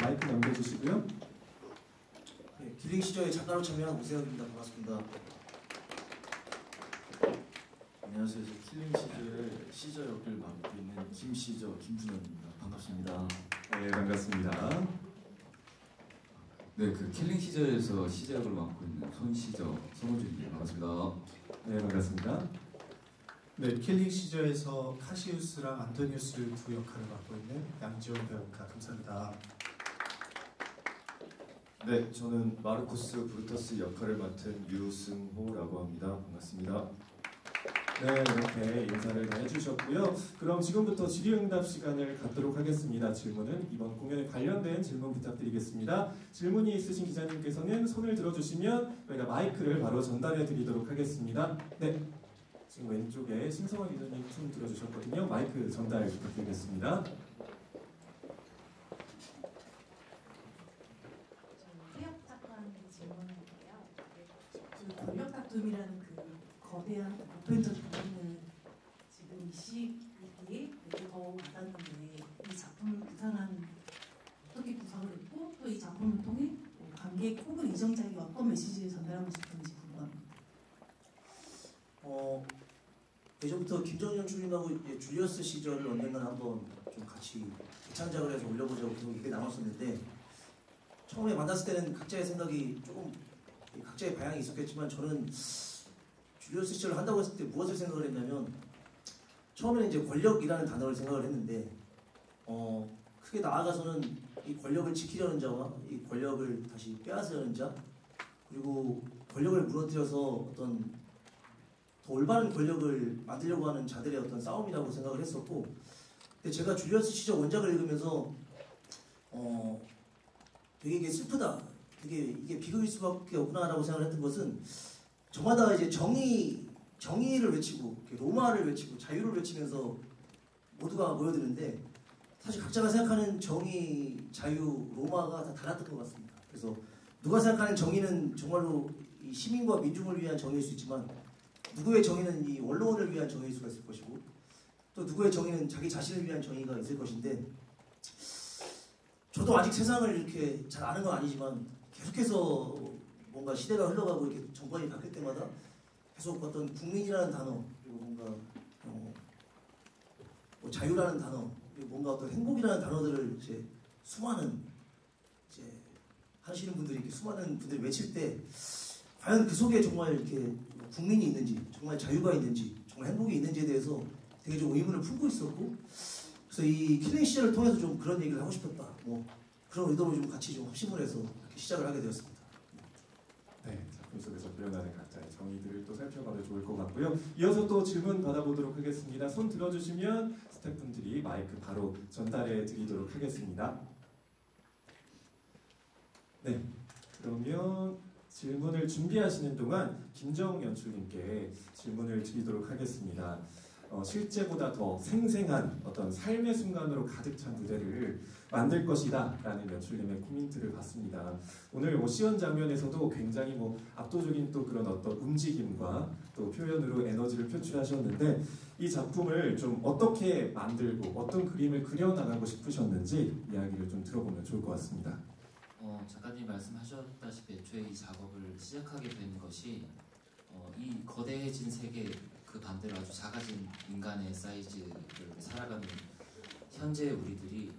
마이크 넘겨주시고요. 네, 킬링 시저에 작가로 참여한 오세혁입니다. 반갑습니다. 안녕하세요. 저 킬링 시저 역을 맡고 있는 김시저 김준현입니다. 반갑습니다. 네, 반갑습니다. 네, 그 킬링 시저에서 시저 역을 맡고 있는 손시저 손호준입니다. 반갑습니다. 네, 반갑습니다. 네, 킬링 시저에서 카시우스랑 안토니우스 두 역할을 맡고 있는 양지원 배우입니다. 감사합니다. 네, 저는 마르코스 브루터스 역할을 맡은 유승호라고 합니다. 반갑습니다. 네, 이렇게 인사를 다 해주셨고요. 그럼 지금부터 질의응답 시간을 갖도록 하겠습니다. 질문은 이번 공연에 관련된 질문 부탁드리겠습니다. 질문이 있으신 기자님께서는 손을 들어주시면 저희가 마이크를 바로 전달해 드리도록 하겠습니다. 네, 지금 왼쪽에 신성화 기자님 손 들어주셨거든요. 마이크 전달 부탁드리겠습니다. 세혁 작가한테 질문할게요. 그 권력 다툼이라는 그 거대한 보편적 부분은 지금 이 시기에 더 와닿는데 이 작품을 구상한 어떻게 구상을 했고 또 이 작품을 통해 관객 혹은 이정자에게 어떤 메시지를 전달하고 싶은지 궁금합니다. 예전부터 김정년 주님하고 줄리어스 시절을 언젠가 한번 좀 같이 재창작을 해서 올려보자고 계속 얘기 나눴었는데 처음에 만났을 때는 각자의 생각이 조금 각자의 방향이 있었겠지만 저는 줄리어스 시절을 한다고 했을 때 무엇을 생각을 했냐면 처음에는 이제 권력이라는 단어를 생각을 했는데 크게 나아가서는 이 권력을 지키려는 자와 이 권력을 다시 빼앗으려는 자 그리고 권력을 무너뜨려서 어떤 더 올바른 권력을 만들려고 하는 자들의 어떤 싸움이라고 생각을 했었고 근데 제가 줄리어스 시저 원작을 읽으면서 되게 이게 슬프다 되게 이게 비극일 수밖에 없구나라고 생각을 했던 것은 저마다 이제 정의를 외치고 로마를 외치고 자유를 외치면서 모두가 모여드는데 사실 각자가 생각하는 정의, 자유, 로마가 다 달랐던 것 같습니다. 그래서 누가 생각하는 정의는 정말로 이 시민과 민중을 위한 정의일 수 있지만 누구의 정의는 이 원로원을 위한 정의일 수가 있을 것이고 또 누구의 정의는 자기 자신을 위한 정의가 있을 것인데 저도 아직 세상을 이렇게 잘 아는 건 아니지만 계속해서 뭔가 시대가 흘러가고 이렇게 정권이 바뀔 때마다 계속 어떤 국민이라는 단어 그리고 뭔가 뭐 자유라는 단어 그리고 뭔가 어떤 행복이라는 단어들을 이제 수많은 이제 하시는 분들이 이렇게 수많은 분들이 외칠 때 과연 그 속에 정말 이렇게 국민이 있는지 정말 자유가 있는지 정말 행복이 있는지에 대해서 되게 좀 의문을 품고 있었고 그래서 이 킬링 시절을 통해서 좀 그런 얘기를 하고 싶었다 뭐 그런 의도로 좀 같이 좀 합심을 해서 이렇게 시작을 하게 되었습니다. 네, 작품 속에서 표현하는 각자의 정의들을 또 살펴봐도 좋을 것 같고요. 이어서 또 질문 받아보도록 하겠습니다. 손 들어주시면 스태프분들이 마이크 바로 전달해 드리도록 하겠습니다. 네, 그러면 질문을 준비하시는 동안 김정 연출님께 질문을 드리도록 하겠습니다. 실제보다 더 생생한 어떤 삶의 순간으로 가득 찬 무대를 만들 것이다 라는 연출님의 코멘트를 봤습니다. 오늘 시연 장면에서도 굉장히 압도적인 또 그런 어떤 움직임과 또 표현으로 에너지를 표출하셨는데 이 작품을 좀 어떻게 만들고 어떤 그림을 그려나가고 싶으셨는지 이야기를 좀 들어보면 좋을 것 같습니다. 작가님 말씀하셨다시피 애초에 이 작업을 시작하게 된 것이 이 거대해진 세계 그 반대로 아주 작아진 인간의 사이즈를 살아가는 현재 우리들이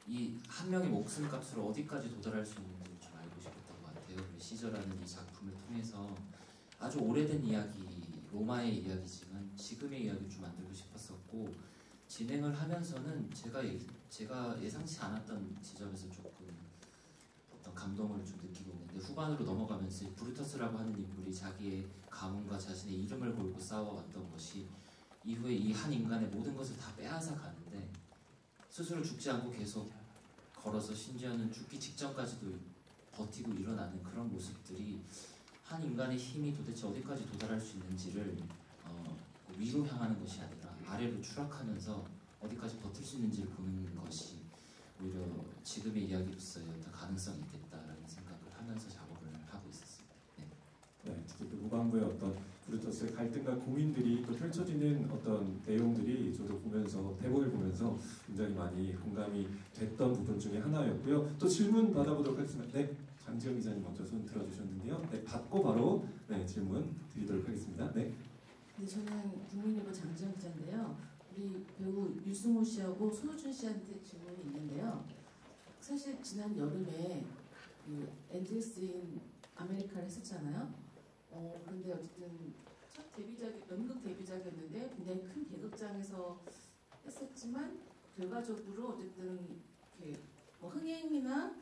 이 한 명의 목숨값으로 어디까지 도달할 수 있는지 좀 알고 싶었던 것 같아요. 시저라는 이 작품을 통해서 아주 오래된 이야기, 로마의 이야기지만 지금의 이야기를 좀 만들고 싶었었고 진행을 하면서는 제가 예상치 않았던 지점에서 조금 어떤 감동을 좀 느끼고 있는데 후반으로 넘어가면서 브루터스라고 하는 인물이 자기의 가문과 자신의 이름을 걸고 싸워왔던 것이 이후에 이 한 인간의 모든 것을 다 빼앗아 가는데 스스로 죽지 않고 계속 걸어서 심지어는 죽기 직전까지도 버티고 일어나는 그런 모습들이 한 인간의 힘이 도대체 어디까지 도달할 수 있는지를 위로 향하는 것이 아니라 아래로 추락하면서 어디까지 버틸 수 있는지를 보는 것이 오히려 지금의 이야기로서의 어떤 가능성이 있겠다라는 생각을 하면서 작업을 하고 있었습니다. 네. 네, 특히 그 후반부의 어떤 브루터스의 갈등과 고민들이 또 펼쳐지는 어떤 내용들이 저도 보면서 대본을 보면서 굉장히 많이 공감이 됐던 부분 중에 하나였고요. 또 질문 받아보도록 하겠습니다. 네, 장지영 기자님 먼저 손 들어주셨는데요. 네, 받고 바로 네, 질문 드리도록 하겠습니다. 네. 네, 저는 국민일보 장지영 기자인데요. 우리 배우 유승호 씨하고 손호준 씨한테 질문이 있는데요. 사실 지난 여름에 그 엔젤스인 아메리카를 했었잖아요. 그런데 어쨌든 첫 연극 데뷔작이었는데 굉장히 큰 계급장에서 했었지만 결과적으로 어쨌든 이렇게 뭐 흥행이나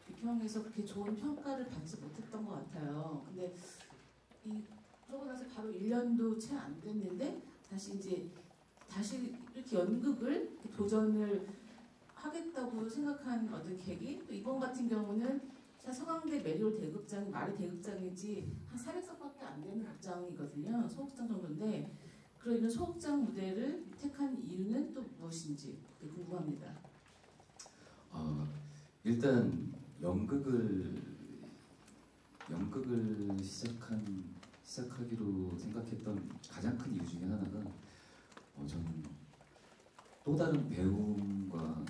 비평에서 그렇게 좋은 평가를 받지 못했던 것 같아요. 근데 그러고 나서 바로 1년도 채 안 됐는데 다시 이렇게 연극을 이렇게 도전을 하겠다고 생각한 어떤 계기, 또 이번 같은 경우는 서강대 메리올 대극장이 말이 대극장이지 한 400석밖에 안 되는 극장이거든요. 소극장 정도인데 그런 소극장 무대를 택한 이유는 또 무엇인지 궁금합니다. 일단 연극을 시작하기로 생각했던 가장 큰 이유 중에 하나가 저는 또 다른 배움과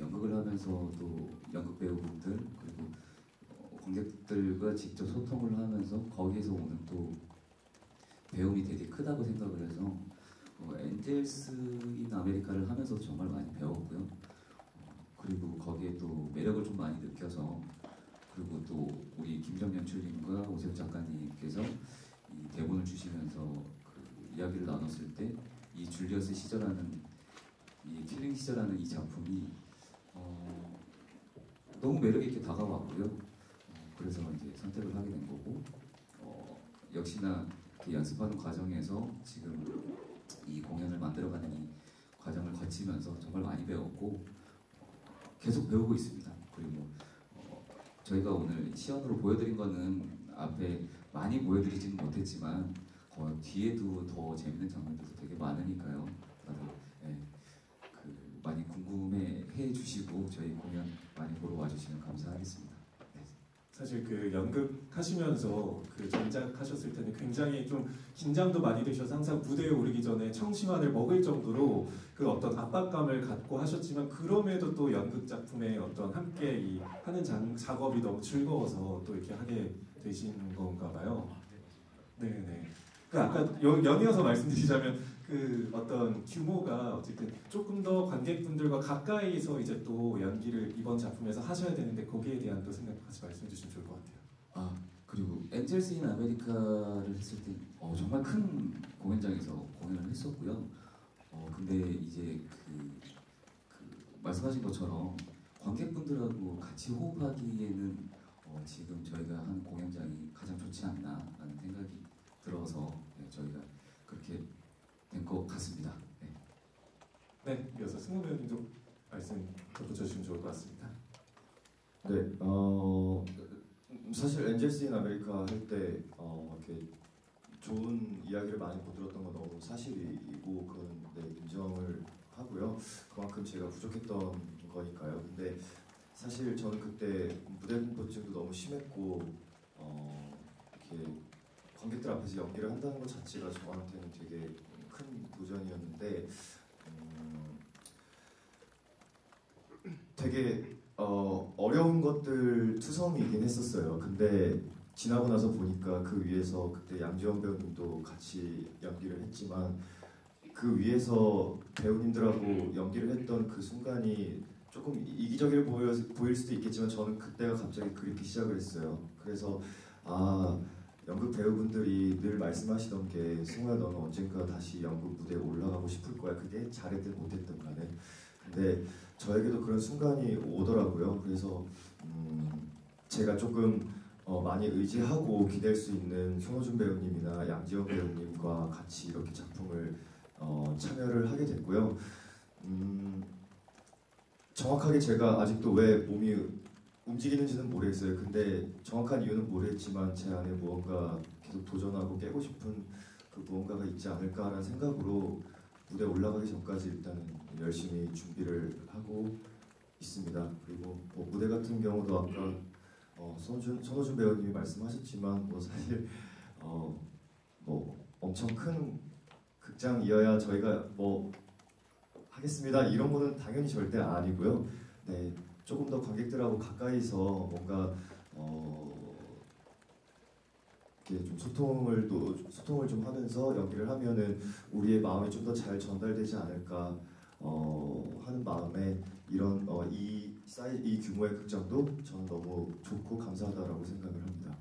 연극을 하면서 또 연극 배우분들 그리고 관객들과 직접 소통을 하면서 거기에서 오는 또 배움이 되게 크다고 생각을 해서 엔젤스인 아메리카를 하면서 정말 많이 배웠고요. 그리고 거기에 또 매력을 좀 많이 느껴서 그리고 또 우리 김정연 출님과 오세훈 작가님께서 이 대본을 주시면서 그 이야기를 나눴을 때 이 줄리어스 시저라는 이 킬링 시저라는 이 작품이 너무 매력 있게 다가왔고요. 그래서 이제 선택을 하게 된 거고 역시나 그 연습하는 과정에서 지금 이 공연을 만들어가는 이 과정을 거치면서 정말 많이 배웠고 계속 배우고 있습니다. 그리고 저희가 오늘 시연으로 보여드린 거는 앞에 많이 보여드리지는 못했지만 뒤에도 더 재밌는 장면들도 되게 많으니까요. 다들 많이 궁금해 주시고 저희 공연 많이 보러 와주시면 감사하겠습니다. 네. 사실 그 연극 하시면서 그 전작하셨을 때는 굉장히 좀 긴장도 많이 되셔서 항상 무대에 오르기 전에 청심환을 먹을 정도로 그 어떤 압박감을 갖고 하셨지만 그럼에도 또 연극 작품에 어떤 함께 이 하는 작업이 너무 즐거워서 또 이렇게 하게 되신 건가 봐요. 네네. 그 아까 연이어서 말씀드리자면 그 어떤 규모가 어쨌든 조금 더 관객분들과 가까이서 이제 또 연기를 이번 작품에서 하셔야 되는데 거기에 대한 또 생각 같이 말씀해 주시면 좋을 것 같아요. 그리고 엔젤스인 아메리카를 했을 때 정말 큰 공연장에서 공연을 했었고요. 근데 이제 그 말씀하신 것처럼 관객분들하고 같이 호흡하기에는 지금 저희가 한 공연장이 가장 좋지 않나라는 생각이 들어서 저희가 그렇게 된 것 같습니다. 네. 네, 이어서 승우 배우님도 말씀 덧붙여주시면 좋을 것 같습니다. 네, 사실 엔젤스인 아메리카 할 때 이렇게 좋은 이야기를 많이 못 들었던 건 너무 사실이고 그건 인정을 하고요. 그만큼 제가 부족했던 거니까요. 근데 사실 저는 그때 무대 공포증도 너무 심했고 이렇게 관객들 앞에서 연기를 한다는 것 자체가 저한테는 되게 큰 도전이었는데 되게 어려운 것들 투성이긴 했었어요. 근데 지나고 나서 보니까 그 위에서 그때 양지원 배우님도 같이 연기를 했지만 그 위에서 배우님들하고 연기를 했던 그 순간이 조금 이기적일 보일 수도 있겠지만 저는 그때가 갑자기 그렇게 시작을 했어요. 그래서 연극 배우분들이 늘 말씀하시던 게 승우야 너는 언젠가 다시 연극 무대에 올라가고 싶을 거야. 그게 잘했든 못했든 간에. 근데 저에게도 그런 순간이 오더라고요. 그래서 제가 조금 많이 의지하고 기댈 수 있는 손호준 배우님이나 양지원 배우님과 같이 이렇게 작품을 참여를 하게 됐고요. 정확하게 제가 아직도 왜 몸이 움직이는지는 모르겠어요. 근데 정확한 이유는 모르겠지만 제 안에 무언가 계속 도전하고 깨고 싶은 그 무언가가 있지 않을까라는 생각으로 무대에 올라가기 전까지 일단은 열심히 준비를 하고 있습니다. 그리고 무대 같은 경우도 아까 손호준 배우님이 말씀하셨지만 사실 뭐 엄청 큰 극장이어야 저희가 뭐 하겠습니다 이런 거는 당연히 절대 아니고요. 네, 조금 더 관객들하고 가까이서 뭔가 이렇게 좀 소통을 좀 하면서 연기를 하면은 우리의 마음이 좀 더 잘 전달되지 않을까 하는 마음에 이런 이 규모의 극장도 저는 너무 좋고 감사하다라고 생각을 합니다.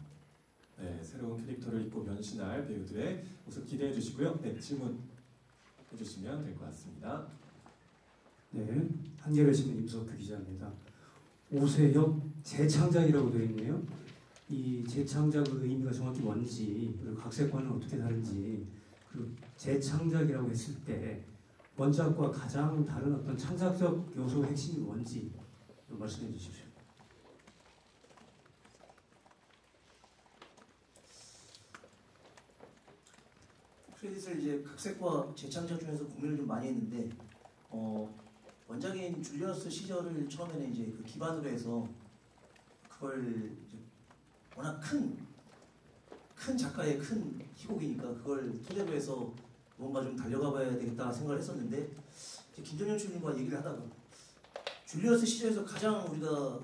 네, 새로운 캐릭터를 입고 변신할 배우들의 모습 기대해 주시고요. 네, 질문 해주시면 될 것 같습니다. 네, 한겨레 신문 임석규 기자입니다. 오세혁 재창작이라고 되어 있네요. 이 재창작의 의미가 정확히 뭔지, 그리고 각색과는 어떻게 다른지, 그리고 재창작이라고 했을 때 원작과 가장 다른 어떤 창작적 요소의 핵심이 뭔지 좀 말씀해 주십시오. 크레딧을 이제 각색과 재창작 중에서 고민을 좀 많이 했는데 원작인 줄리어스 시저를 처음에는 이제 그 기반으로 해서 그걸 이제 워낙 큰 작가의 큰 희곡이니까 그걸 토대로 해서 뭔가 좀 달려가 봐야 되겠다 생각을 했었는데 이제 김정현 주님과 얘기를 하다가 줄리어스 시저에서 가장 우리가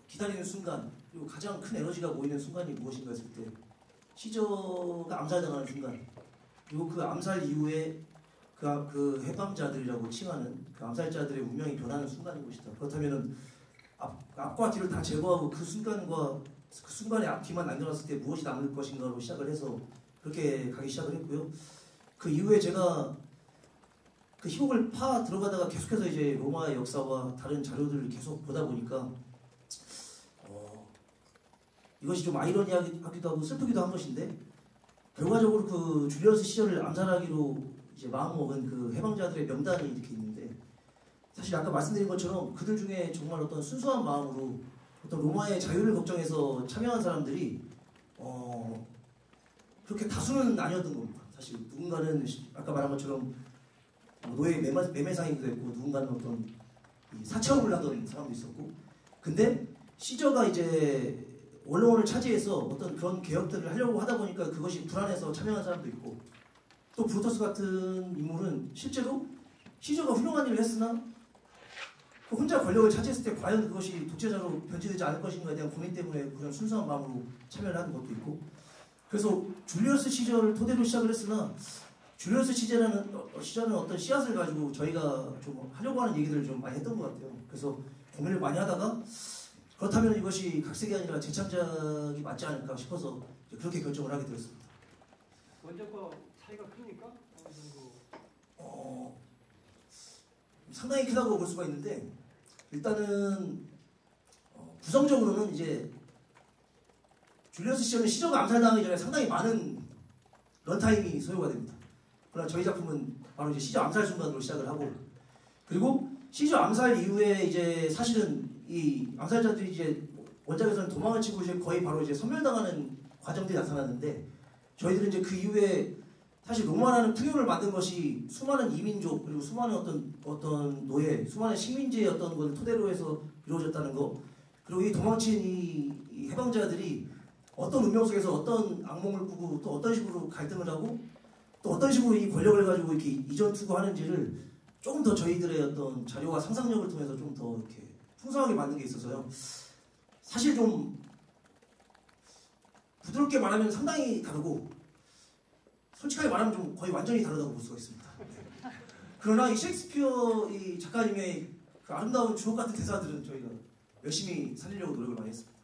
기다리는 순간 그리고 가장 큰 에너지가 모이는 순간이 무엇인가 했을 때 시저가 암살당하는 순간 그리고 그 암살 이후에 그 해방자들이라고 칭하는 그 암살자들의 운명이 변하는 순간인 것이다. 그렇다면은 앞과 뒤를 다 제거하고 그 순간의 앞뒤만 남겨놨을 때 무엇이 남을 것인가로 시작을 해서 그렇게 가기 시작을 했고요. 그 이후에 제가 그 희곡을 파 들어가다가 계속해서 이제 로마의 역사와 다른 자료들을 계속 보다 보니까 이것이 좀 아이러니하기도 하고 슬프기도 한 것인데 결과적으로 그 줄리어스 시저를 암살하기로 이제 마음먹은 그 해방자들의 명단이 이렇게 있는데 사실 아까 말씀드린 것처럼 그들 중에 정말 어떤 순수한 마음으로 어떤 로마의 자유를 걱정해서 참여한 사람들이 그렇게 다수는 아니었던 겁니다. 사실 누군가는 아까 말한 것처럼 노예 매매상이기도 했고 누군가는 어떤 사채업을 하던 사람도 있었고 근데 시저가 이제 원로원을 차지해서 어떤 그런 개혁들을 하려고 하다 보니까 그것이 불안해서 참여한 사람도 있고 또 브루터스 같은 인물은 실제로 시저가 훌륭한 일을 했으나 그 혼자 권력을 차지했을 때 과연 그것이 독재자로 변질되지 않을 것인가에 대한 고민 때문에 그런 순수한 마음으로 참여를 하는 것도 있고 그래서 줄리어스 시저를 토대로 시작을 했으나 줄리어스 시저는 어떤 씨앗을 가지고 저희가 좀 하려고 하는 얘기들을 좀 많이 했던 것 같아요. 그래서 고민을 많이 하다가 그렇다면 이것이 각색이 아니라 재창작이 맞지 않을까 싶어서 그렇게 결정을 하게 되었습니다. 원작과 차이가 크니까? 상당히 크다고 볼 수가 있는데 일단은 구성적으로는 이제 줄리어스 시저는 시저가 암살당하기 전에 상당히 많은 런타임이 소요가 됩니다. 그러나 저희 작품은 바로 이제 시저 암살 순간으로 시작을 하고 그리고 시저 암살 이후에 이제 사실은 이 암살자들이 이제 원작에서는 도망을 치고 이제 거의 바로 이제 섬멸당하는 과정들이 나타났는데 저희들은 이제 그 이후에 사실 로마라는 풍요를 만든 것이 수많은 이민족 그리고 수많은 어떤 노예, 수많은 식민지의 어떤 것을 토대로 해서 이루어졌다는 거 그리고 이 도망친 이 해방자들이 어떤 운명 속에서 어떤 악몽을 꾸고 또 어떤 식으로 갈등을 하고 또 어떤 식으로 이 권력을 가지고 이렇게 이전 투구하는지를 조금 더 저희들의 어떤 자료와 상상력을 통해서 좀 더 이렇게 풍성하게 만든 게 있어서요. 사실 좀 부드럽게 말하면 상당히 다르고 솔직하게 말하면 좀 거의 완전히 다르다고 볼 수가 있습니다. 네. 그러나 이 셰익스피어 이 작가님의 그 아름다운 주옥 같은 대사들은 저희가 열심히 살리려고 노력을 많이 했습니다.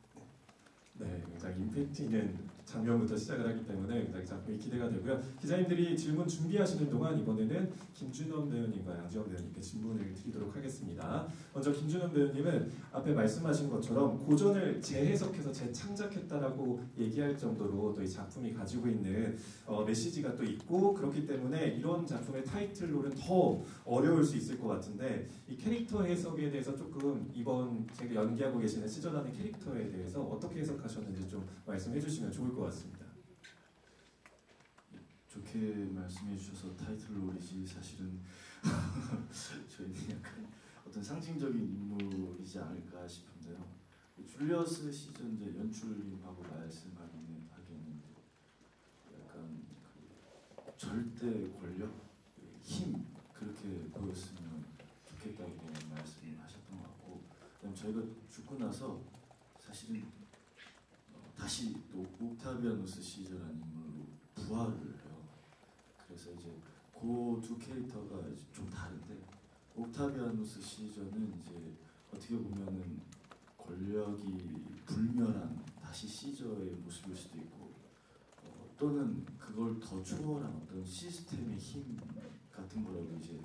네, 굉장히 임팩트 있는 장면부터 시작을 하기 때문에 굉장히 작품이 기대가 되고요. 기자님들이 질문 준비하시는 동안 이번에는 김준원 배우님과 양지원 배우님께 질문을 드리도록 하겠습니다. 먼저 김준원 배우님은 앞에 말씀하신 것처럼 고전을 재해석해서 재창작했다라고 얘기할 정도로 또 이 작품이 가지고 있는 메시지가 또 있고 그렇기 때문에 이런 작품의 타이틀로는 더 어려울 수 있을 것 같은데 이 캐릭터 해석에 대해서 조금 이번 제가 연기하고 계시는 시저라는 캐릭터에 대해서 어떻게 해석하셨는지 좀 말씀해 주시면 좋을 것 같습니다. 좋게 말씀해 주셔서 타이틀롤이지 사실은 저희는 약간 어떤 상징적인 인물이지 않을까 싶은데요. 줄리어스 시저 이제 연출님하고 말씀하기는 약간 절대 권력, 힘 그렇게 보였으면 좋겠다고 말씀하셨던 것 같고, 그다음 저희가 죽고 나서 사실은 다시 또 옥타비아누스 시저라는 인물로 부활을 해요. 그래서 이제 그 두 캐릭터가 좀 다른데, 옥타비아누스 시저는 이제 어떻게 보면은 권력이 불멸한 다시 시저의 모습일 수도 있고, 또는 그걸 더 초월한 어떤 시스템의 힘 같은 거라고 이제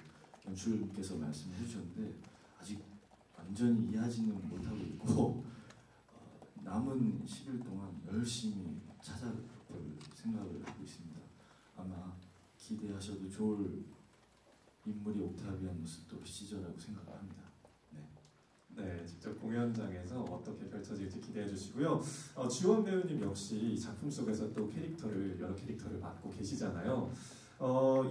연출님께서 말씀해 주셨는데, 아직 완전히 이해하지는 못하고 있고, 남은 10일 동안 열심히 찾아볼 생각을 하고 있습니다. 아마 기대하셔도 좋을 인물이 옥타비아누스 또 시저라고 생각을 합니다. 네, 직접 공연장에서 어떻게 펼쳐질지 기대해 주시고요. 지원 배우님 역시 이 작품 속에서 또 여러 캐릭터를 맡고 계시잖아요.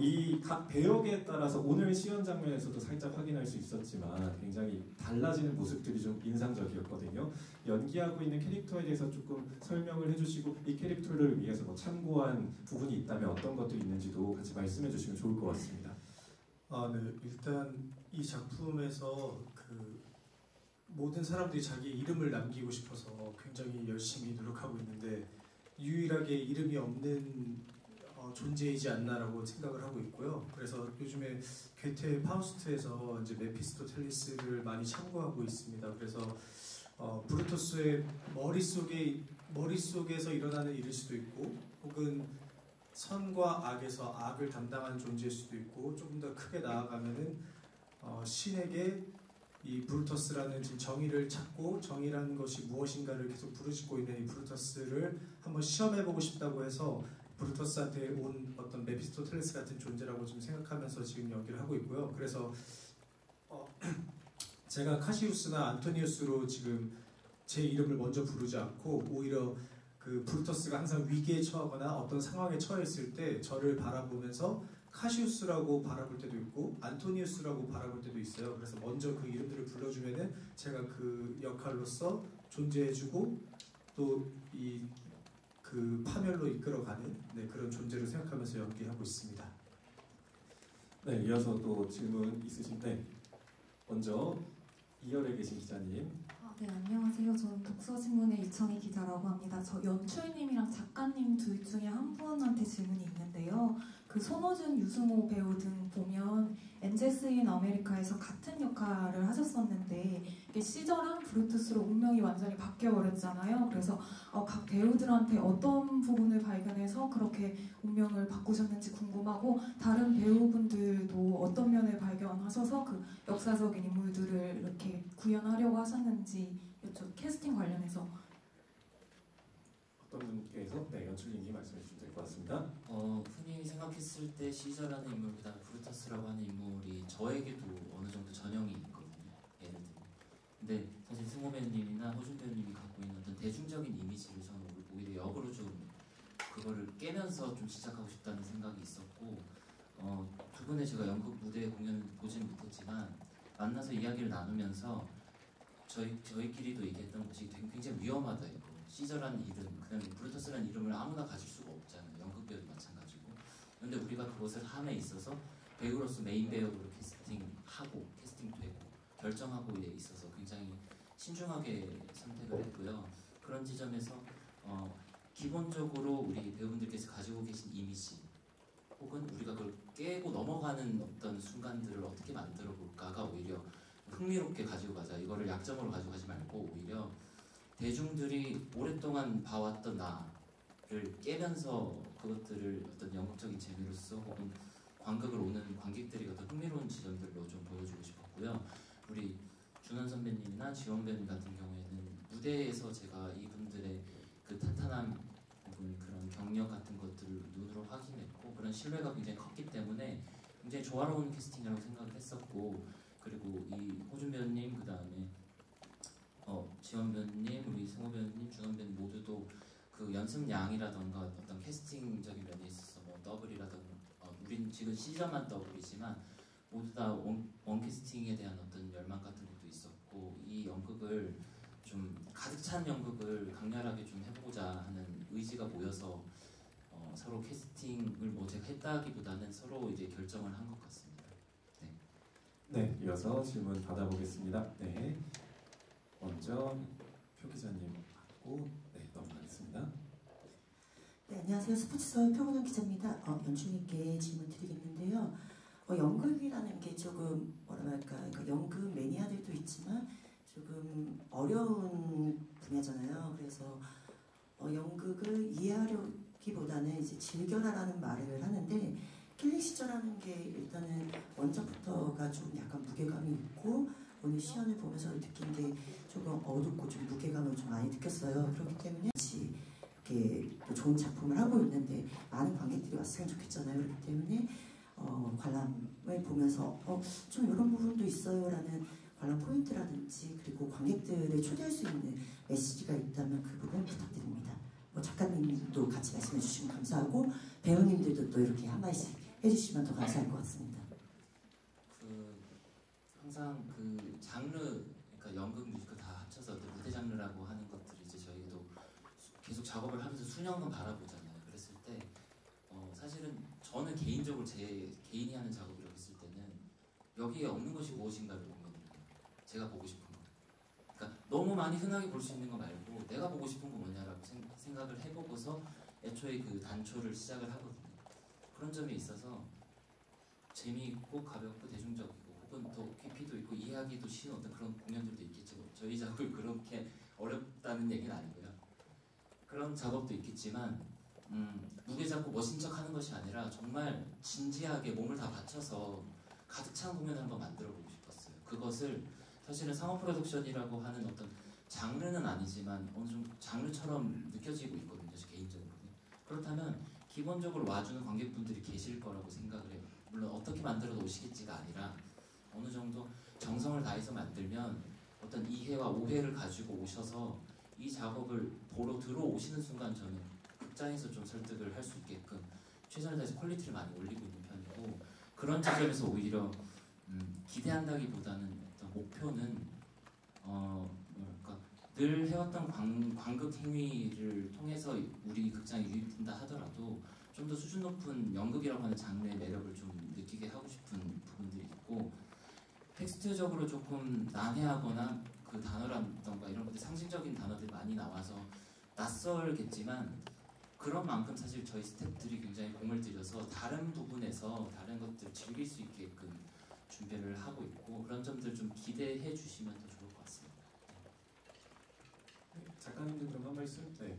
이 각 배역에 따라서 오늘 시연 장면에서도 살짝 확인할 수 있었지만 굉장히 달라지는 모습들이 좀 인상적이었거든요. 연기하고 있는 캐릭터에 대해서 조금 설명을 해주시고, 이 캐릭터를 위해서 뭐 참고한 부분이 있다면 어떤 것들이 있는지도 같이 말씀해 주시면 좋을 것 같습니다. 네, 일단 이 작품에서 모든 사람들이 자기의 이름을 남기고 싶어서 굉장히 열심히 노력하고 있는데, 유일하게 이름이 없는 존재이지 않나라고 생각을 하고 있고요. 그래서 요즘에 괴테 파우스트에서 이제 메피스토텔리스를 많이 참고하고 있습니다. 그래서 브루토스의 머릿속에서 일어나는 일일 수도 있고, 혹은 선과 악에서 악을 담당하는 존재일 수도 있고, 조금 더 크게 나아가면은 신에게 이 브루터스라는 지금 정의를 찾고, 정의라는 것이 무엇인가를 계속 부르짖고 있는 이 브루터스를 한번 시험해보고 싶다고 해서 브루터스한테 온 어떤 메피스토텔레스 같은 존재라고 좀 생각하면서 지금 연기를 하고 있고요. 그래서 제가 카시우스나 안토니우스로 지금 제 이름을 먼저 부르지 않고, 오히려 그 브루터스가 항상 위기에 처하거나 어떤 상황에 처했을 때 저를 바라보면서 카시우스라고 바라볼 때도 있고 안토니우스라고 바라볼 때도 있어요. 그래서 먼저 그 이름들을 불러주면은 제가 그 역할로서 존재해주고, 또 그 파멸로 이끌어가는 그런 존재로 생각하면서 연기하고 있습니다. 네, 이어서 또 질문 있으신데, 먼저 2열에 계신 기자님. 네, 안녕하세요. 저는 독서신문의 이청희 기자라고 합니다. 저 연출님이랑 작가님 둘 중에 한 분한테 질문이 있는데요. 그 손호준, 유승호 배우 등 보면 엔젤스 인 아메리카에서 같은 역할을 하셨었는데, 이게 시저랑 브루투스로 운명이 완전히 바뀌어버렸잖아요. 그래서 각 배우들한테 어떤 부분을 발견해서 그렇게 운명을 바꾸셨는지 궁금하고, 다른 배우분들도 어떤 면을 발견하셔서 그 역사적인 인물들을 이렇게 구현하려고 하셨는지 캐스팅 관련해서. 어떤 분께서 연출님이 말씀해 주시면 될 것 같습니다. 흔히 생각했을 때 시저라는 인물보다 브루터스라고 하는 인물이 저에게도 어느 정도 전형이 있거든요. 예를 들면. 근데 사실 승호 배우님이나 호준 배우님이 갖고 있는 어떤 대중적인 이미지를 저는 오히려 역으로 좀 그거를 깨면서 좀 시작하고 싶다는 생각이 있었고, 두 분의 제가 연극 무대 공연을 보지는 못했지만 만나서 이야기를 나누면서 저희끼리도 얘기했던 것이 굉장히 위험하다 이거. 시저라는 이름, 그다음에 브루터스라는 이름을 아무나 가질 수가 없잖아요. 연극 배우도 마찬가지고. 그런데 우리가 그것을 함에 있어서 배우로서 메인 배역으로 캐스팅하고 캐스팅되고 결정하고에 있어서 굉장히 신중하게 선택을 했고요. 그런 지점에서 기본적으로 우리 배우분들께서 가지고 계신 이미지, 혹은 우리가 그걸 깨고 넘어가는 어떤 순간들을 어떻게 만들어 볼까가 오히려 흥미롭게 가지고 가자. 이거를 약점으로 가져가지 말고 오히려 대중들이 오랫동안 봐왔던 나를 깨면서 그것들을 어떤 연극적인 재미로서, 혹은 관객을 오는 관객들이 어떤 흥미로운 지점들로 좀 보여주고 싶었고요. 우리 준원 선배님이나 지원 배우님 같은 경우에는 무대에서 제가 이분들의 그 탄탄함 혹은 그런 경력 같은 것들을 눈으로 확인했고, 그런 신뢰가 굉장히 컸기 때문에 굉장히 조화로운 캐스팅이라고 생각을 했었고, 그리고 이 호준 배우님, 그 다음에 지원 배우님, 우리 승호 배우님, 준원 배우님 모두도 그 연습량이라던가 어떤 캐스팅적인 면에 있어서 뭐 더블이라던가, 우린 지금 시저만 더블이지만 모두 다 원 캐스팅에 대한 어떤 열망 같은 것도 있었고, 이 연극을 좀 가득 찬 연극을 강렬하게 좀 해보고자 하는 의지가 모여서 서로 캐스팅을 뭐 제가 했다기보다는 서로 이제 결정을 한 것 같습니다. 네, 이어서 질문 받아보겠습니다. 네, 먼저 표 기자님 받고 넘어가겠습니다. 네, 안녕하세요. 스포츠서울 표근영 기자입니다. 연출님께 질문 드리겠는데요. 연극이라는 게 조금 뭐라 할까, 그러니까 연극 매니아들도 있지만 조금 어려운 분야잖아요. 그래서 연극을 이해하려기보다는 이제 즐겨라라는 말을 하는데 킬링 시저라는 게 일단은 원작부터가 좀 약간 무게감이 있고 오늘 시연을 보면서 느낀 게 조금 어둡고 좀 무게감을 좀 많이 느꼈어요. 그렇기 때문에 같이 이렇게 또 좋은 작품을 하고 있는데 많은 관객들이 왔으면 좋겠잖아요. 그렇기 때문에 관람을 보면서 좀 이런 부분도 있어요라는 관람 포인트라든지 그리고 관객들을 초대할 수 있는 메시지가 있다면 그 부분 부탁드립니다. 작가님도 같이 말씀해 주시면 감사하고 배우님들도 또 이렇게 한 말씩 해주시면 더 감사할 것 같습니다. 항상 그 장르, 그러니까 연극, 뮤지컬 다 합쳐서 무대 장르라고 하는 것들이 이제 저희도 계속 작업을 하면서 수년간 바라보잖아요. 그랬을 때 사실은 저는 개인적으로 제 개인이 하는 작업이라고 했을 때는 여기에 없는 것이 무엇인가를 보거든요. 제가 보고 싶은 거. 그러니까 너무 많이 흔하게 볼 수 있는 거 말고 내가 보고 싶은 거 뭐냐라고 생각을 해보고서 애초에 그 단초를 시작을 하거든요. 그런 점에 있어서 재미있고 가볍고 대중적이고 혹은 더 깊이도 있고 이해하기도 쉬운 어떤 그런 공연들도 있겠죠. 저희 작업이 그렇게 어렵다는 얘기는 아니고요. 그런 작업도 있겠지만 무게 잡고 멋진 척 하는 것이 아니라 정말 진지하게 몸을 다 바쳐서 가득 찬 공연을 한번 만들어 보고 싶었어요. 그것을 사실은 상업 프로덕션이라고 하는 어떤 장르는 아니지만 어느 정도 장르처럼 느껴지고 있거든요. 저 개인적으로는. 그렇다면 기본적으로 와주는 관객분들이 계실 거라고 생각을 해요. 물론 어떻게 만들어 놓으시겠지가 아니라 어느 정도 정성을 다해서 만들면 어떤 이해와 오해를 가지고 오셔서 이 작업을 보러 들어오시는 순간 저는 극장에서 좀 설득을 할 수 있게끔 최선을 다해서 퀄리티를 많이 올리고 있는 편이고 그런 지점에서 오히려 기대한다기보다는 어떤 목표는 뭐랄까 늘 해왔던 관극 행위를 통해서 우리 극장에 유입된다 하더라도 좀 더 수준 높은 연극이라고 하는 장르의 매력을 좀 느끼게 하고 싶은 부분들이 있고 텍스트적으로 조금 난해하거나 그 단어라던가 이런 것들 상징적인 단어들이 많이 나와서 낯설겠지만 그런 만큼 사실 저희 스태프들이 굉장히 공을 들여서 다른 부분에서 다른 것들 즐길 수 있게끔 준비를 하고 있고 그런 점들 좀 기대해 주시면 더 좋을 것 같습니다. 네, 작가님들 그럼 한 말씀? 네.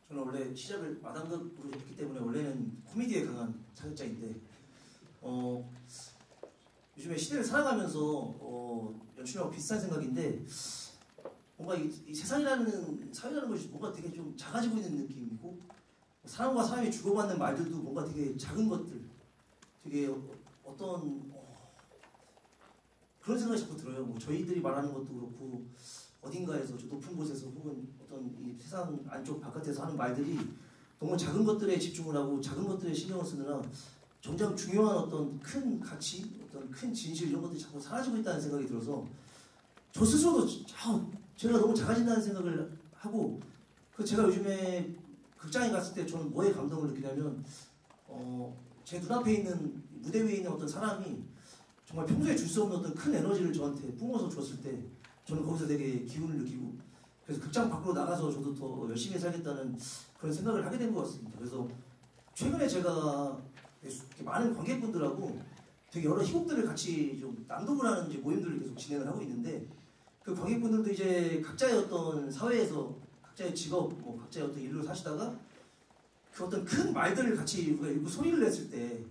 저는 원래 시작을 마담극으로 했기 때문에 원래는 코미디에 강한 자격자인데 요즘에 시대를 살아가면서 연출하고 비슷한 생각인데 뭔가 이 세상이라는 사회라는 것이 뭔가 되게 좀 작아지고 있는 느낌이고 사람과 사람이 주고받는 말들도 뭔가 되게 작은 것들 되게 어떤 그런 생각이 자꾸 들어요. 뭐 저희들이 말하는 것도 그렇고 어딘가에서 저 높은 곳에서 혹은 어떤 이 세상 안쪽 바깥에서 하는 말들이 너무 작은 것들에 집중을 하고 작은 것들에 신경을 쓰느라 정작 중요한 어떤 큰 가치, 어떤 큰 진실 이런 것들이 자꾸 사라지고 있다는 생각이 들어서 저 스스로도 제가 너무 작아진다는 생각을 하고 제가 요즘에 극장에 갔을 때 저는 뭐에 감동을 느끼냐면 제 눈앞에 있는 무대 위에 있는 어떤 사람이 정말 평소에 줄 수 없는 어떤 큰 에너지를 저한테 뿜어서 줬을 때 저는 거기서 되게 기운을 느끼고 그래서 극장 밖으로 나가서 저도 더 열심히 살겠다는 그런 생각을 하게 된 것 같습니다. 그래서 최근에 제가 많은 관객분들하고 되게 여러 희곡들을 같이 좀 낭독을 하는 이제 모임들을 계속 진행을 하고 있는데 그 관객분들도 이제 각자의 어떤 사회에서 각자의 직업, 뭐 각자의 어떤 일로 사시다가 그 어떤 큰 말들을 같이 우리가 일부 소리를 냈을 때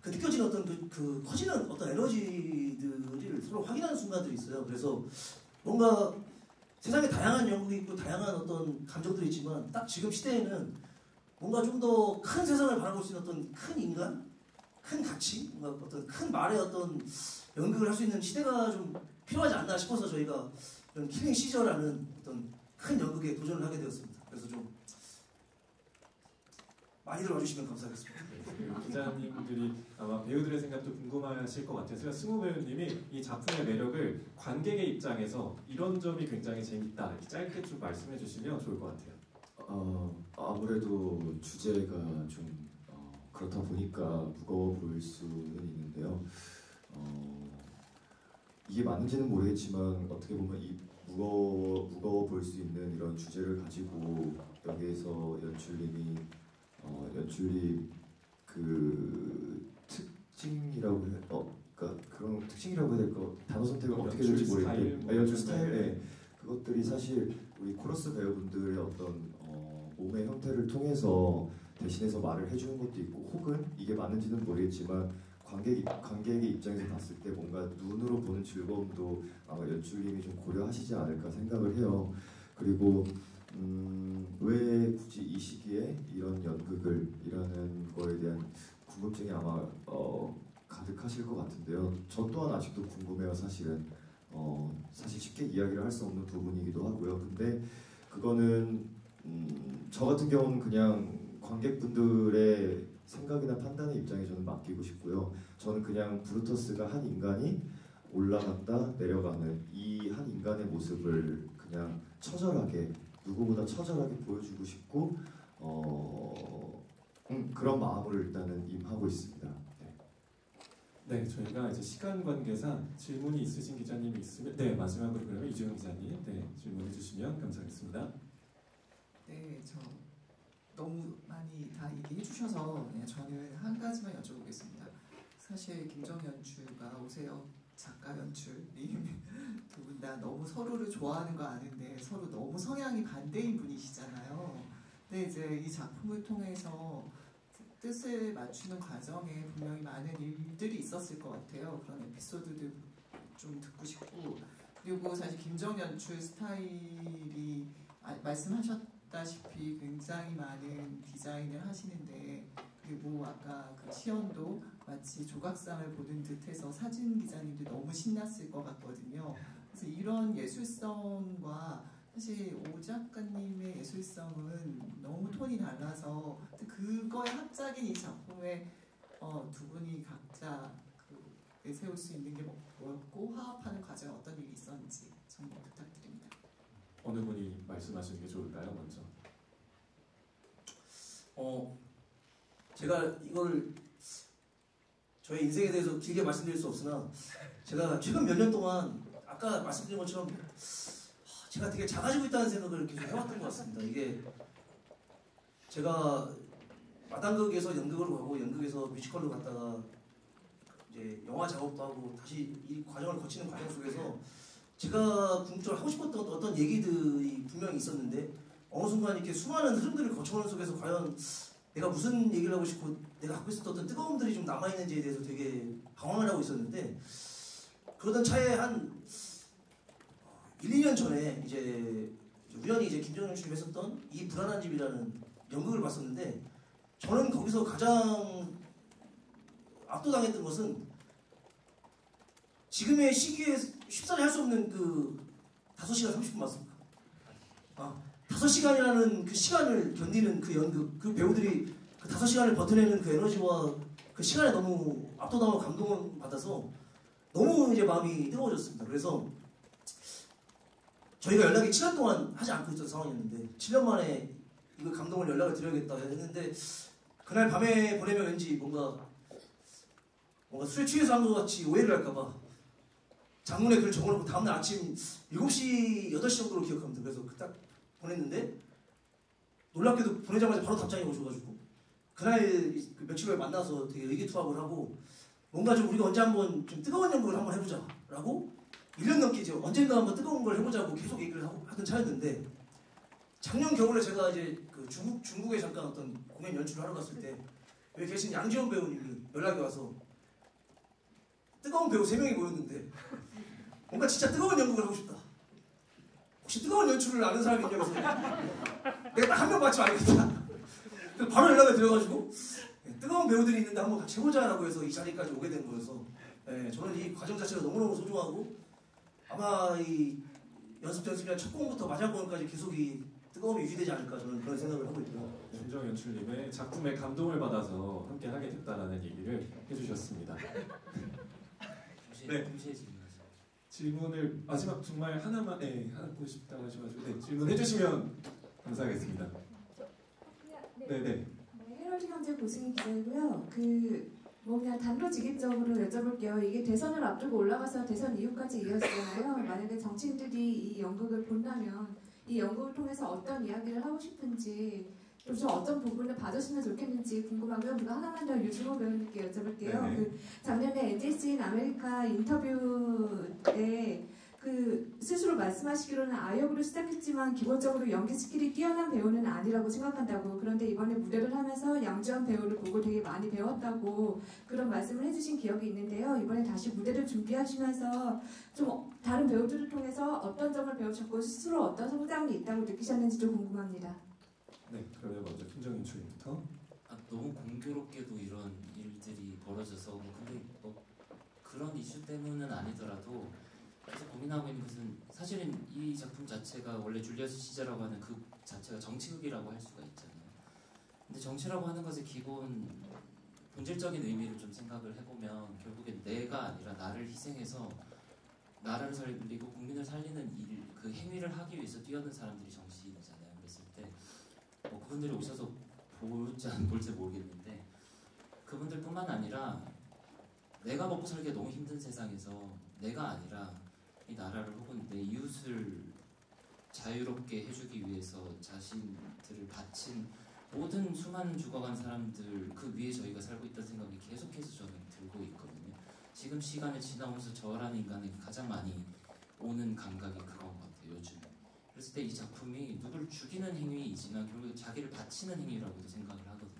그 느껴지는 어떤 그 커지는 어떤 에너지들을 서로 확인하는 순간들이 있어요. 그래서 뭔가 세상에 다양한 연극이 있고 다양한 어떤 감정들이 있지만 딱 지금 시대에는 뭔가 좀 더 큰 세상을 바라볼 수 있는 어떤 큰 인간, 큰 가치, 뭔가 어떤 큰 말의 어떤 연극을 할 수 있는 시대가 좀 필요하지 않나 싶어서 저희가 이런 킬링 시저라는 어떤 큰 연극에 도전을 하게 되었습니다. 그래서 좀 많이들 와주시면 감사하겠습니다. 기자님들이 아마 배우들의 생각도 궁금하실 것 같아서요. 승우 배우님이 이 작품의 매력을 관객의 입장에서 이런 점이 굉장히 재밌다 이렇게 짧게 좀 말씀해 주시면 좋을 것 같아요. 아무래도 주제가 좀 그렇다 보니까 무거워 보일 수는 있는데요. 이게 맞는지는 모르겠지만 어떻게 보면 이 무거워 보일 수 있는 이런 주제를 가지고 여기에서 연출님 그 특징이라고 그러니까 그런 특징이라고 해야 될까 단어 선택을 어떻게 될지 모르겠는데 연출 스타일 그것들이 사실 우리 코러스 배우분들의 어떤 몸의 형태를 통해서 대신해서 말을 해주는 것도 있고 혹은 이게 맞는지는 모르겠지만 관객의 입장에서 봤을 때 뭔가 눈으로 보는 즐거움도 아마 연출님이 좀 고려하시지 않을까 생각을 해요. 그리고 왜 굳이 이 시기에 이런 연극을이라는 거에 대한 궁금증이 아마 가득하실 것 같은데요. 저 또한 아직도 궁금해요. 사실은 사실 쉽게 이야기를 할 수 없는 부분이기도 하고요. 근데 그거는 저 같은 경우는 그냥 관객분들의 생각이나 판단의 입장에 저는 맡기고 싶고요. 저는 그냥 브루터스가 한 인간이 올라갔다 내려가는 이 한 인간의 모습을 그냥 처절하게 누구보다 처절하게 보여주고 싶고 그런 마음으로 일단은 임하고 있습니다. 네, 저희가 이제 시간 관계상 질문이 있으신 기자님이 있으면 마지막으로 그러면 이주영 기자님 질문해 주시면 감사하겠습니다. 네, 저 너무 많이 다 얘기해 주셔서 저는 한 가지만 여쭤보겠습니다. 사실 김정 연출과 오세혁 작가 연출님 두 분 다 너무 서로를 좋아하는 거 아는데 서로 너무 성향이 반대인 분이시잖아요. 근데 이제 이 작품을 통해서 뜻을 맞추는 과정에 분명히 많은 일들이 있었을 것 같아요. 그런 에피소드들 좀 듣고 싶고 그리고 사실 김정 연출 스타일이 말씀하셨다시피 굉장히 많은 디자인을 하시는데 그리고 아까 그 시연도 마치 조각상을 보는 듯해서 사진 기자님들 너무 신났을 것 같거든요. 그래서 이런 예술성과 사실 오 작가님의 예술성은 너무 톤이 달라서 그거의 합작인 이 작품에 두 분이 각자 내세울 수 있는 게 뭐였고 화합하는 과정에 어떤 일이 있었는지 정보 부탁드립니다. 어느 분이 말씀하시는 게 좋을까요? 먼저. 제가 이걸 저의 인생에 대해서 길게 말씀드릴 수 없으나 제가 최근 몇 년 동안 아까 말씀드린 것처럼 제가 되게 작아지고 있다는 생각을 계속 해왔던 것 같습니다. 이게 제가 마당극에서 연극으로 가고 연극에서 뮤지컬로 갔다가 이제 영화 작업도 하고 다시 이 과정을 거치는 과정 속에서 제가 궁극적으로 하고 싶었던 어떤 얘기들이 분명히 있었는데 어느 순간 이렇게 수많은 흐름들을 거쳐오는 속에서 과연 내가 무슨 얘기를 하고 싶고 내가 갖고 있었던 어떤 뜨거움들이 좀 남아있는지에 대해서 되게 방황을 하고 있었는데 그러던 차에 한 1, 2년 전에 이제 우연히 이제 김정 연출이 했었던 이 불안한 집이라는 연극을 봤었는데 저는 거기서 가장 압도당했던 것은 지금의 시기에 쉽사리 할 수 없는 그 5시간 30분 맞습니까? 5시간이라는 그 시간을 견디는 그 연극, 그 배우들이 그 5시간을 버텨내는 그 에너지와 그 시간에 너무 압도당하고 감동을 받아서 너무 이제 마음이 뜨거워졌습니다. 그래서 저희가 연락이 7년 동안 하지 않고 있던 상황이었는데 7년 만에 이거 감동을 연락을 드려야겠다 했는데 그날 밤에 보내면 왠지 뭔가 술에 취해서 한 것 같이 오해를 할까봐 장문에 글을 적어놓고 다음날 아침 7시, 8시 정도로 기억합니다. 그래서 딱 보냈는데 놀랍게도 보내자마자 바로 답장이 오셔가지고 그날 그 며칠 후에 만나서 되게 의기투합을 하고 뭔가 좀 우리가 언제 한번 좀 뜨거운 연극을 한번 해보자 라고 1년 넘게 이제 언젠가 한번 뜨거운 걸 해보자고 계속 얘기를 하던 차였는데 작년 겨울에 제가 이제 그 중국에 잠깐 어떤 공연 연출을 하러 갔을 때 여기 계신 양지원 배우님이 연락이 와서 뜨거운 배우 3명이 모였는데 뭔가 진짜 뜨거운 연극을 하고 싶다. 혹시 뜨거운 연출을 아는 사람이 있냐고 해서 내가 딱 한 명 맞지 말겠다. 그래서 바로 연락을 드려가지고 뜨거운 배우들이 있는데 한번 같이 해보자라고 해서 이 자리까지 오게 된 거여서 저는 이 과정 자체가 너무너무 소중하고 아마 이 연습이나 첫 공부터 마지막 공연까지 계속 이 뜨거움이 유지되지 않을까 저는 그런 생각을 하고 있고요. 김정 연출님의 작품에 감동을 받아서 함께 하게 됐다라는 얘기를 해주셨습니다. 동시에 질문을 마지막 정말 하나만 하고 싶다고 하셔가지고 질문해 주시면 감사하겠습니다. 네네. 헤럴드 경제 고승희 기자이고요. 그냥 단도직입적으로 여쭤볼게요. 이게 대선을 앞두고 올라가서 대선 이후까지 이어지잖아요. 만약에 정치인들이 이 연극을 본다면 이 연극을 통해서 어떤 이야기를 하고 싶은지 또 좀 어떤 부분을 봐줬으면 좋겠는지 궁금하고요. 그거 하나만 더 유승호 배우님께 여쭤볼게요. 네네. 작년에 NJC인 아메리카 인터뷰에 스스로 말씀하시기로는 아역으로 시작했지만 기본적으로 연기 스킬이 뛰어난 배우는 아니라고 생각한다고. 그런데 이번에 무대를 하면서 양지원 배우를 보고 되게 많이 배웠다고 그런 말씀을 해주신 기억이 있는데요. 이번에 다시 무대를 준비하시면서 좀 다른 배우들을 통해서 어떤 점을 배우셨고 스스로 어떤 성장이 있다고 느끼셨는지 좀 궁금합니다. 네, 그러면 먼저 김정인 주임부터. 너무 공교롭게도 이런 일들이 벌어져서 근데 그런 이슈 때문은 아니더라도 그래서 고민하고 있는 것은 사실은 이 작품 자체가 원래 줄리어스 시저라고 하는 그 자체가 정치극이라고 할 수가 있잖아요. 근데 정치라고 하는 것의 기본 본질적인 의미를 좀 생각을 해보면 결국엔 내가 아니라 나를 희생해서 나라를 살리고 국민을 살리는 그 행위를 하기 위해서 뛰어든 사람들이 정치인이잖아요. 그랬을 때 그분들이 오셔서 볼지 안 볼지 모르겠는데 그분들뿐만 아니라 내가 먹고 살기가 너무 힘든 세상에서 내가 아니라 이 나라를 혹은 내 이웃을 자유롭게 해주기 위해서 자신들을 바친 모든 수많은 죽어간 사람들 그 위에 저희가 살고 있다는 생각이 계속해서 저는 들고 있거든요. 지금 시간을 지나오면서 저라는 인간에게 가장 많이 오는 감각이 그건 것 같아요. 요즘. 그랬을 때 이 작품이 누구를 죽이는 행위이지만 결국 자기를 바치는 행위라고도 생각을 하거든요.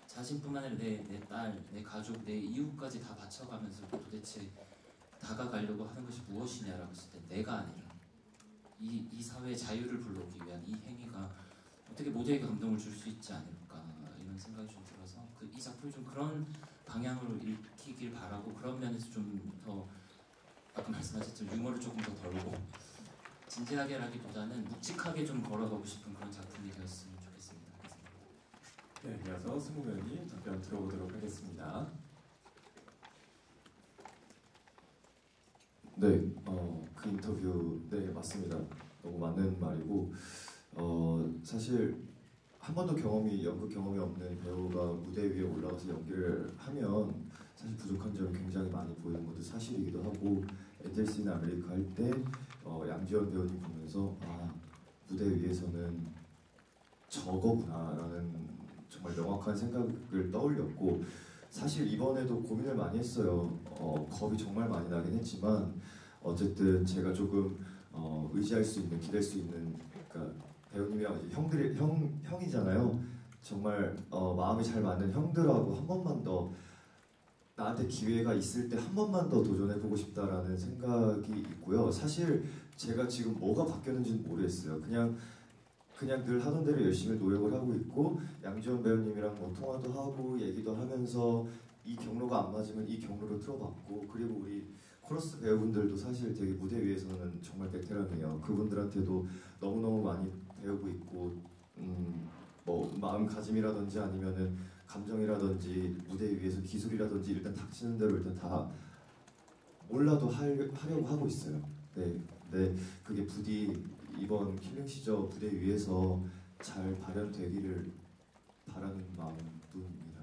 자신뿐만 아니라 내 딸, 내 가족, 내 이웃까지 다 바쳐가면서 도대체 다가가려고 하는 것이 무엇이냐라고 했을 때 내가 아니라 이 사회의 자유를 불러오기 위한 이 행위가 어떻게 모두에게 감동을 줄 수 있지 않을까 이런 생각이 좀 들어서 이 작품이 좀 그런 방향으로 읽히길 바라고 그런 면에서 좀 더 아까 말씀하셨던 유머를 조금 더 덜고 진지하게라기보다는 묵직하게 좀 걸어가고 싶은 그런 작품이 되었으면 좋겠습니다. 네, 이어서 승우 배우님 답변 들어보도록 하겠습니다. 네, 그 인터뷰 네 맞습니다. 너무 맞는 말이고 사실 한 번도 연극 경험이 없는 배우가 무대 위에 올라가서 연기를 하면 사실 부족한 점이 굉장히 많이 보이는 것도 사실이기도 하고 엔젤스 인 아메리카 할 때 양지원 배우님 보면서 무대 위에서는 저거구나라는 정말 명확한 생각을 떠올렸고 사실 이번에도 고민을 많이 했어요. 겁이 정말 많이 나긴 했지만 어쨌든 제가 조금 의지할 수 있는, 기댈 수 있는 그러니까 배우님이랑 형이잖아요. 정말 마음이 잘 맞는 형들하고 한 번만 더 나한테 기회가 있을 때 한 번만 더 도전해보고 싶다라는 생각이 있고요. 사실 제가 지금 뭐가 바뀌었는지는 모르겠어요. 그냥 늘 하던 대로 열심히 노력을 하고 있고 양지원 배우님이랑 뭐 통화도 하고 얘기도 하면서 이 경로가 안 맞으면 이 경로로 틀어봤고 그리고 우리 코러스 배우분들도 사실 되게 무대 위에서는 정말 베테랑이에요. 그분들한테도 너무너무 많이 배우고 있고 뭐 마음가짐이라든지 아니면은 감정이라든지 무대 위에서 기술이라든지 일단 닥치는 대로 일단 다 몰라도 하려고 하고 있어요. 네, 그게 부디 이번 킬링 시저 무대 위에서 잘 발현되기를 바라는 마음뿐입니다.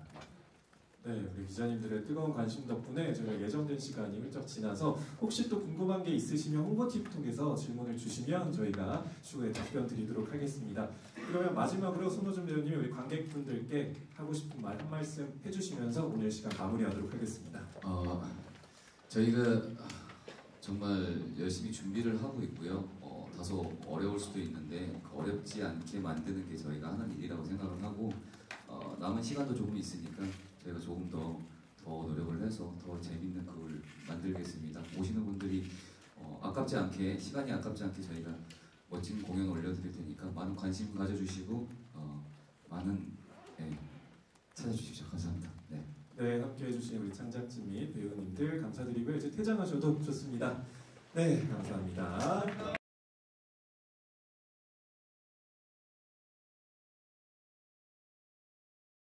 네, 우리 기자님들의 뜨거운 관심 덕분에 저희가 예정된 시간이 훌쩍 지나서 혹시 또 궁금한 게 있으시면 홍보팀 통해서 질문을 주시면 저희가 추후에 답변 드리도록 하겠습니다. 그러면 마지막으로 손호준 배우님이 우리 관객분들께 하고 싶은 말 한 말씀 해주시면서 오늘 시간 마무리하도록 하겠습니다. 저희가 정말 열심히 준비를 하고 있고요. 다소 어려울 수도 있는데 어렵지 않게 만드는 게 저희가 하는 일이라고 생각을 하고 남은 시간도 조금 있으니까 저희가 조금 더 노력을 해서 더 재밌는 곡을 만들겠습니다. 오시는 분들이 시간이 아깝지 않게 저희가 멋진 공연 올려드릴 테니까 많은 관심 가져주시고 많은 찾아주십시오. 감사합니다. 네, 함께해 주신 우리 창작진 및 배우님들 감사드리고요. 이제 퇴장하셔도 좋습니다. 네, 감사합니다.